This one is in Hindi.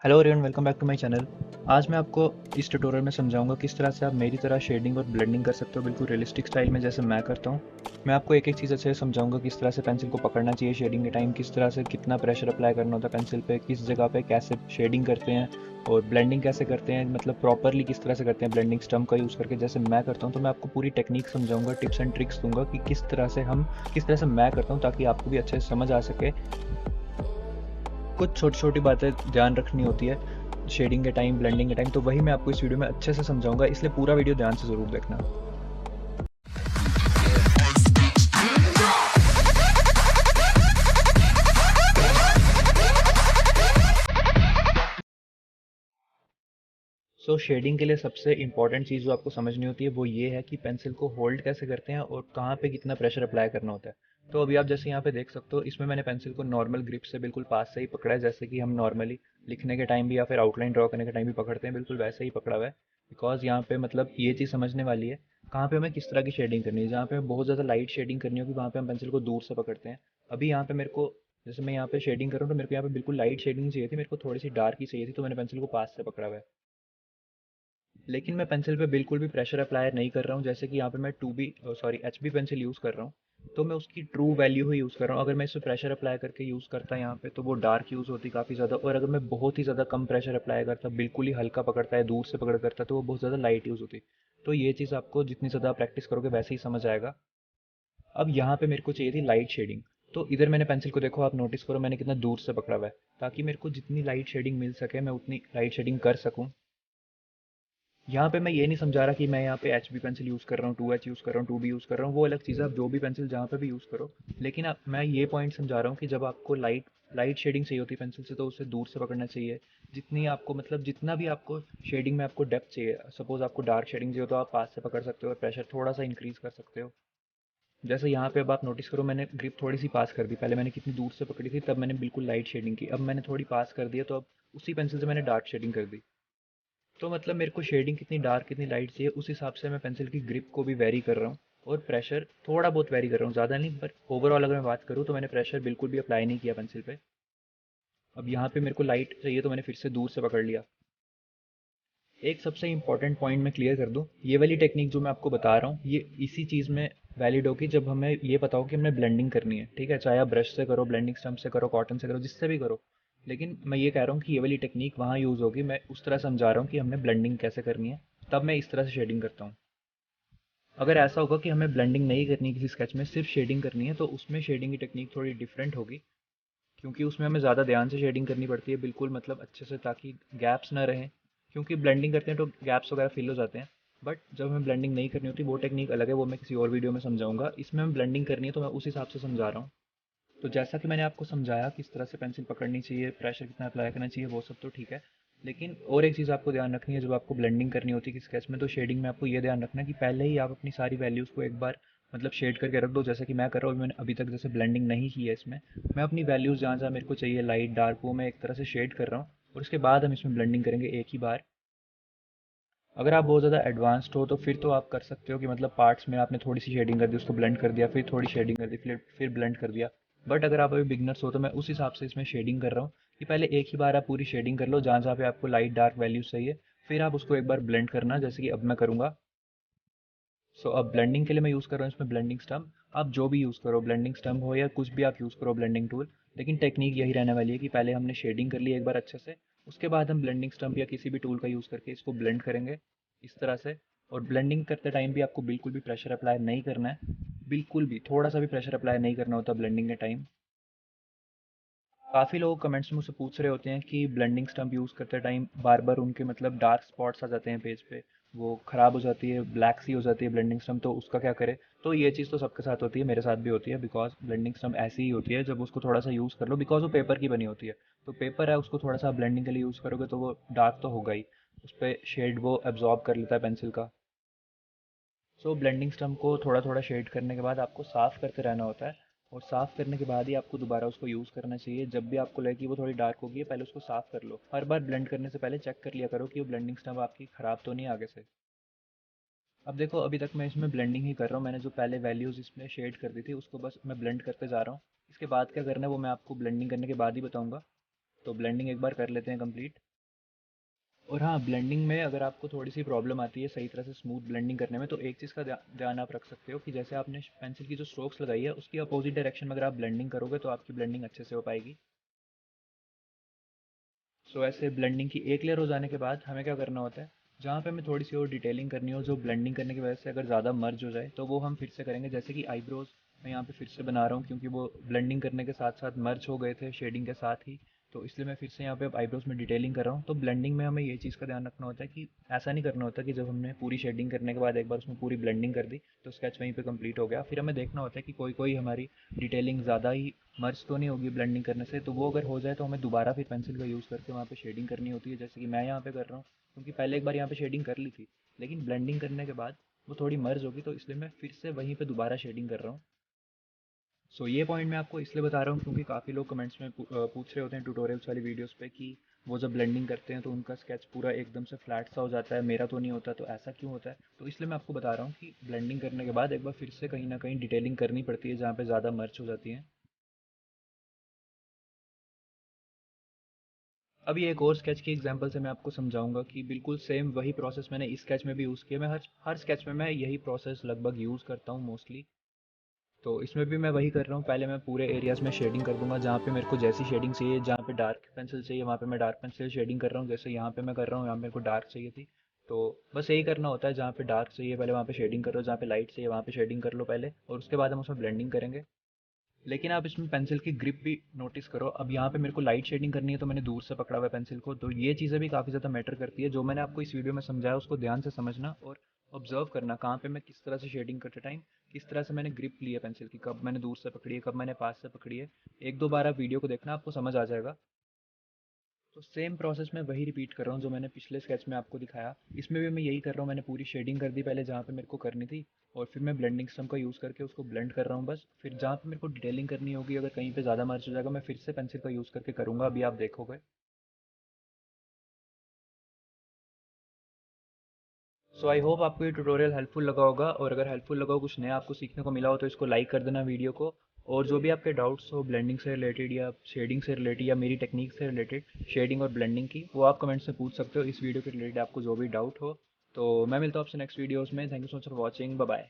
Hello everyone, welcome back to my channel. आज मैं आपको इस ट्यूटोरियल में समझाऊंगा किस तरह से आप मेरी तरह शेडिंग और ब्लेंडिंग कर सकते हो, बिल्कुल रियलिस्टिक स्टाइल में जैसे मैं करता हूँ। मैं आपको एक एक चीज़ अच्छे से समझाऊंगा, किस तरह से पेंसिल को पकड़ना चाहिए शेडिंग के टाइम, किस तरह से कितना प्रेशर अप्लाई करना होता है पेंसिल पे, किस जगह पे कैसे शेडिंग करते हैं और ब्लेंडिंग कैसे करते हैं, मतलब प्रॉपरली किस तरह से करते हैं ब्लेंडिंग स्टम्प का यूज़ करके जैसे मैं करता हूँ। तो मैं आपको पूरी टेक्निक समझाऊंगा, टिप्स एंड ट्रिक्स दूंगा कि किस तरह से मैं करता हूँ, ताकि आपको भी अच्छे से समझ आ सके। कुछ छोटी छोटी बातें ध्यान रखनी होती है शेडिंग के टाइम, ब्लेंडिंग के टाइम, तो वही मैं आपको इस वीडियो में अच्छे से समझाऊंगा, इसलिए पूरा वीडियो ध्यान से ज़रूर देखना। शेडिंग के लिए सबसे इंपॉर्टेंट चीज़ जो आपको समझनी होती है वो ये है कि पेंसिल को होल्ड कैसे करते हैं और कहाँ पे कितना प्रेशर अप्लाई करना होता है। तो अभी आप जैसे यहाँ पे देख सकते हो, इसमें मैंने पेंसिल को नॉर्मल ग्रिप से बिल्कुल पास से ही पकड़ा है, जैसे कि हम नॉर्मली लिखने के टाइम भी या फिर आउटलाइन ड्रॉ करने के टाइम भी पकड़ते हैं, बिल्कुल वैसे ही पकड़ा हुआ है। बिकॉज यहाँ पे मतलब ये चीज़ समझने वाली है कहाँ पे हमें किस तरह की शेडिंग करनी है। जहाँ पे हमें बहुत ज़्यादा लाइट शेडिंग करनी होगी वहाँ पे हम पेंसिल को दूर से पकड़ते हैं। अभी यहाँ पे मेरे को, जैसे मैं यहाँ पे शेडिंग कर रहा हूँ, तो मेरे को यहाँ पे बिल्कुल लाइट शेडिंग चाहिए थी, मेरे को थोड़ी सी डार्क ही चाहिए थी, तो मैंने पेंसिल को पास से पकड़ा हुआ है। लेकिन मैं पेंसिल पे बिल्कुल भी प्रेशर अप्लाई नहीं कर रहा हूँ, जैसे कि यहाँ पे मैं two B sorry H B pencil use कर रहा हूँ, तो मैं उसकी ट्रू वैल्यू ही यूज़ कर रहा हूँ। अगर मैं इसमें प्रेशर अप्लाई करके यूज़ करता यहाँ पे तो वो डार्क यूज़ होती काफ़ी ज़्यादा, और अगर मैं बहुत ही ज़्यादा कम प्रेशर अप्लाई करता, बिल्कुल ही हल्का पकड़ता है, दूर से पकड़ करता, तो वो बहुत ज़्यादा लाइट यूज़ होती। तो ये चीज़ आपको जितनी ज़्यादा प्रैक्टिस करोगे वैसे ही समझ आएगा। अब यहाँ पे मेरे को चाहिए थी लाइट शेडिंग, तो इधर मैंने पेंसिल को देखो, आप नोटिस करो मैंने कितना दूर से पकड़ा हुआ है, ताकि मेरे को जितनी लाइट शेडिंग मिल सके मैं उतनी लाइट शेडिंग कर सकूँ। यहाँ पे मैं ये नहीं समझा रहा कि मैं यहाँ पे एच बी पेंसिल यूज़ कर रहा हूँ, टू एच यूज़ कर रहा हूँ, टू बी यूज़ कर रहा हूँ, वो अलग चीज़ है, आप जो भी पेंसिल जहाँ पे भी यूज़ करो। लेकिन मैं ये पॉइंट समझा रहा हूँ कि जब आपको लाइट लाइट शेडिंग चाहिए होती है पेंसिल से, तो उसे दूर से पकड़ना चाहिए। जितनी आपको मतलब जितना भी आपको शेडिंग में आपको डेप्थ चाहिए, सपोज आपको डार्क शेडिंग चाहिए तो आप पास से पकड़ सकते हो और प्रेशर थोड़ा सा इंक्रीज कर सकते हो। जैसे यहाँ पे अब आप नोटिस करो, मैंने ग्रिप थोड़ी सी पास कर दी, पहले मैंने कितनी दूर से पकड़ी थी, तब मैंने बिल्कुल लाइट शेडिंग की, अब मैंने थोड़ी पास कर दिया, तो अब उसी पेंसिल से मैंने डार्क शेडिंग कर दी। तो मतलब मेरे को शेडिंग कितनी डार्क कितनी लाइट चाहिए, उस हिसाब से मैं पेंसिल की ग्रिप को भी वेरी कर रहा हूँ और प्रेशर थोड़ा बहुत वेरी कर रहा हूँ, ज़्यादा नहीं, पर ओवरऑल अगर मैं बात करूँ तो मैंने प्रेशर बिल्कुल भी अप्लाई नहीं किया पेंसिल पे। अब यहाँ पे मेरे को लाइट चाहिए तो मैंने फिर से दूर से पकड़ लिया। एक सबसे इंपॉर्टेंट पॉइंट मैं क्लियर कर दूँ, ये वाली टेक्निक जो मैं आपको बता रहा हूँ ये इसी चीज़ में वैलिड होगी जब हमें ये पता हो कि हमने ब्लेंडिंग करनी है, ठीक है। चाहे आप ब्रश से करो, ब्लेंडिंग स्टम्प से करो, कॉटन से करो, जिससे भी करो। लेकिन मैं ये कह रहा हूँ कि ये वाली टेक्निक वहाँ यूज़ होगी, मैं उस तरह समझा रहा हूँ कि हमने ब्लेंडिंग कैसे करनी है, तब मैं इस तरह से शेडिंग करता हूँ। अगर ऐसा होगा कि हमें ब्लेंडिंग नहीं करनी किसी स्केच में, सिर्फ शेडिंग करनी है, तो उसमें शेडिंग की टेक्निक थोड़ी डिफरेंट होगी, क्योंकि उसमें हमें ज़्यादा ध्यान से शेडिंग करनी पड़ती है, बिल्कुल मतलब अच्छे से, ताकि गैप्स ना रहें। क्योंकि ब्लेंडिंग करते हैं तो गैप्स वगैरह फिल हो जाते हैं, बट जब हमें ब्लेंडिंग नहीं करनी होती वो टेक्निक अलग है, वो मैं किसी और वीडियो में समझाऊंगा। इसमें हमें ब्लेंडिंग करनी है तो मैं उस हिसाब से समझा रहा हूँ। तो जैसा कि मैंने आपको समझाया किस तरह से पेंसिल पकड़नी चाहिए, प्रेशर कितना अप्लाई करना चाहिए, वो सब तो ठीक है। लेकिन और एक चीज़ आपको ध्यान रखनी है, जब आपको ब्लेंडिंग करनी होती है किसी स्केच में, तो शेडिंग में आपको ये ध्यान रखना है कि पहले ही आप अपनी सारी वैल्यूज़ को एक बार मतलब शेड करके रख दो, जैसे कि मैं कर रहा हूँ। मैंने अभी तक जैसे ब्लेंडिंग नहीं की है इसमें, मैं अपनी वैल्यूज़ जहाँ जहाँ मेरे को चाहिए लाइट डार्क, वो मैं एक तरह से शेड कर रहा हूँ, और उसके बाद हम इसमें ब्लेंडिंग करेंगे एक ही बार। अगर आप बहुत ज़्यादा एडवांस्ड हो तो फिर तो आप कर सकते हो कि मतलब पार्ट्स में आपने थोड़ी सी शेडिंग कर दी, उसको ब्लेंड कर दिया, फिर थोड़ी शेडिंग कर दी, फिर ब्लेंड कर दिया। बट अगर आप अभी बिगनर्स हो तो मैं उस हिसाब से इसमें शेडिंग कर रहा हूँ कि पहले एक ही बार आप पूरी शेडिंग कर लो जहाँ जहाँ पे आपको लाइट डार्क वैल्यूज चाहिए, फिर आप उसको एक बार ब्लेंड करना, जैसे कि अब मैं करूँगा। अब ब्लेंडिंग के लिए मैं यूज़ कर रहा हूँ इसमें ब्लेंडिंग स्टम्प। आप जो भी यूज़ करो, ब्लेंडिंग स्टम्प हो या कुछ भी आप यूज़ करो, ब्लेंडिंग टूल, लेकिन टेक्निक यही रहने वाली है कि पहले हमने शेडिंग कर ली एक बार अच्छे से, उसके बाद हम ब्लेंडिंग स्टम्प या किसी भी टूल का यूज़ करके इसको ब्लेंड करेंगे इस तरह से। और ब्लेंडिंग करते टाइम भी आपको बिल्कुल भी प्रेशर अप्लाई नहीं करना है, बिल्कुल भी थोड़ा सा भी प्रेशर अप्लाई नहीं करना होता ब्लेंडिंग के टाइम। काफ़ी लोग कमेंट्स में मुझसे पूछ रहे होते हैं कि ब्लेंडिंग स्टम्प यूज़ करते टाइम बार बार उनके मतलब डार्क स्पॉट्स आ जाते हैं पेज पे, वो ख़राब हो जाती है, ब्लैक सी हो जाती है ब्लेंडिंग स्टम्प, तो उसका क्या करें। तो ये चीज़ तो सबके साथ होती है, मेरे साथ भी होती है, बिकॉज ब्लेंडिंग स्टम्प ऐसी ही होती है, जब उसको थोड़ा सा यूज़ कर लो, बिकॉज वो पेपर की बनी होती है, तो पेपर है उसको थोड़ा सा ब्लेंडिंग के लिए यूज़ करोगे तो वो डार्क तो होगा ही, उस पर शेड वो एब्जॉर्ब कर लेता है पेंसिल का। ब्लेंडिंग स्टम्प को थोड़ा थोड़ा शेड करने के बाद आपको साफ़ करते रहना होता है, और साफ़ करने के बाद ही आपको दोबारा उसको यूज़ करना चाहिए। जब भी आपको लगे कि वो थोड़ी डार्क होगी पहले उसको साफ़ कर लो, हर बार ब्लेंड करने से पहले चेक कर लिया करो कि वो ब्लेंडिंग स्टम्प आपकी ख़राब तो नहीं आगे से। अब देखो, अभी तक मैं इसमें ब्लेंडिंग ही कर रहा हूँ, मैंने जो पहले वैल्यूज़ इसमें शेड कर दी थी उसको बस मैं ब्लेंड करते जा रहा हूँ। इसके बाद क्या करना है वो मैं आपको ब्लेंडिंग करने के बाद ही बताऊँगा। तो ब्लेंडिंग एक बार कर लेते हैं कंप्लीट। और हाँ, ब्लेंडिंग में अगर आपको थोड़ी सी प्रॉब्लम आती है सही तरह से स्मूथ ब्लेंडिंग करने में, तो एक चीज़ का ध्यान आप रख सकते हो कि जैसे आपने पेंसिल की जो स्ट्रोक्स लगाई है उसकी अपोजिट डायरेक्शन में अगर आप ब्लेंडिंग करोगे तो आपकी ब्लेंडिंग अच्छे से हो पाएगी। सो ऐसे ब्लेंडिंग की एक लेयर हो जाने के बाद हमें क्या करना होता है, जहाँ पे हमें थोड़ी सी और डिटेलिंग करनी हो, जो ब्लेंडिंग करने की वजह से अगर ज़्यादा मर्ज हो जाए, तो वो हम फिर से करेंगे। जैसे कि आईब्रोज मैं यहाँ पे फिर से बना रहा हूँ, क्योंकि वो ब्लेंडिंग करने के साथ साथ मर्ज हो गए थे शेडिंग के साथ ही। तो इसलिए मैं फिर से यहाँ पे अब आईब्रोज में डिटेलिंग कर रहा हूँ। तो ब्लेंडिंग में हमें ये चीज़ का ध्यान रखना होता है कि ऐसा नहीं करना होता कि जब हमने पूरी शेडिंग करने के बाद एक बार उसमें पूरी ब्लेंडिंग कर दी तो स्केच वहीं पे कंप्लीट हो गया। फिर हमें देखना होता है कि कोई कोई हमारी डिटेलिंग ज़्यादा ही मर्ज तो नहीं होगी ब्लेंडिंग करने से, तो वो अगर हो जाए तो हमें दोबारा फिर पेंसिल का यूज़ करके वहाँ पे शेडिंग करनी होती है, जैसे कि मैं यहाँ पे कर रहा हूँ। क्योंकि पहले एक बार यहाँ पे शेडिंग कर ली थी, लेकिन ब्लेंडिंग करने के बाद वो थोड़ी मर्ज होगी, तो इसलिए मैं फिर से वहीं पे दोबारा शेडिंग कर रहा हूँ। सो ये पॉइंट मैं आपको इसलिए बता रहा हूँ क्योंकि काफ़ी लोग कमेंट्स में पूछ रहे होते हैं ट्यूटोरियल्स वाली वीडियोस पे कि वो जब ब्लेंडिंग करते हैं तो उनका स्केच पूरा एकदम से फ्लैट सा हो जाता है, मेरा तो नहीं होता, तो ऐसा क्यों होता है। तो इसलिए मैं आपको बता रहा हूँ कि ब्लेंडिंग करने के बाद एक बार फिर से कहीं ना कहीं डिटेलिंग करनी पड़ती है जहाँ पे ज़्यादा मर्च हो जाती है। अभी एक और स्केच की एग्जांपल से मैं आपको समझाऊंगा कि बिल्कुल सेम वही प्रोसेस मैंने इस स्केच में भी यूज़ किया। मैं हर हर स्केच में मैं यही प्रोसेस लगभग यूज़ करता हूँ मोस्टली। तो इसमें भी मैं वही कर रहा हूँ, पहले मैं पूरे एरियाज में शेडिंग कर दूंगा जहाँ पे मेरे को जैसी शेडिंग चाहिए, जहाँ पे डार्क पेंसिल चाहिए वहाँ पे मैं डार्क पेंसिल शेडिंग कर रहा हूँ। जैसे यहाँ पे मैं कर रहा हूँ, यहाँ मेरे को डार्क चाहिए थी, तो बस यही करना होता है। जहाँ पे डार्क चाहिए पहले वहाँ पे शेडिंग करो, जहाँ पे लाइट चाहिए वहाँ पे शेडिंग कर लो पहले, और उसके बाद हम उसमें ब्लेंडिंग करेंगे। लेकिन आप इसमें पेंसिल की ग्रिप भी नोटिस करो। अब यहाँ पे मेरे को लाइट शेडिंग करनी है तो मैंने दूर से पकड़ा हुआ है पेंसिल को, तो ये चीज़ें भी काफ़ी ज़्यादा मैटर करती है। जो मैंने आपको इस वीडियो में समझाया उसको ध्यान से समझना और ऑब्जर्व करना, कहाँ पे मैं किस तरह से शेडिंग करते टाइम किस तरह से मैंने ग्रिप ली है पेंसिल की, कब मैंने दूर से पकड़ी है, कब मैंने पास से पकड़ी है। एक दो बार आप वीडियो को देखना, आपको समझ आ जाएगा। तो सेम प्रोसेस मैं वही रिपीट कर रहा हूँ जो मैंने पिछले स्केच में आपको दिखाया। इसमें भी मैं यही कर रहा हूँ, मैंने पूरी शेडिंग कर दी पहले जहाँ पे मेरे को करनी थी, और फिर मैं ब्लेंडिंग सिस्टम का यूज़ करके उसको ब्लेंड कर रहा हूँ बस। फिर जहाँ पे मेरे को डिटेलिंग करनी होगी, अगर कहीं पे ज़्यादा मर्च हो जाएगा, मैं फिर से पेंसिल का यूज़ करके करूँगा, अभी आप देखोगे। सो आई होप आपको ये ट्यूटोरियल हेल्पफुल लगा होगा, और अगर हेल्पफुल लगा हो, कुछ नया आपको सीखने को मिला हो, तो इसको लाइक कर देना वीडियो को। और जो भी आपके डाउट्स हो ब्लेंडिंग से रिलेटेड या शेडिंग से रिलेटेड या मेरी टेक्निक से रिलेटेड शेडिंग और ब्लेंडिंग की, वो आप कमेंट्स में पूछ सकते हो। इस वीडियो के रिलेटेड आपको जो भी डाउट हो। तो मैं मिलता हूँ आपसे नेक्स्ट वीडियोज़ में। Thank you so much for watching. Bye bye.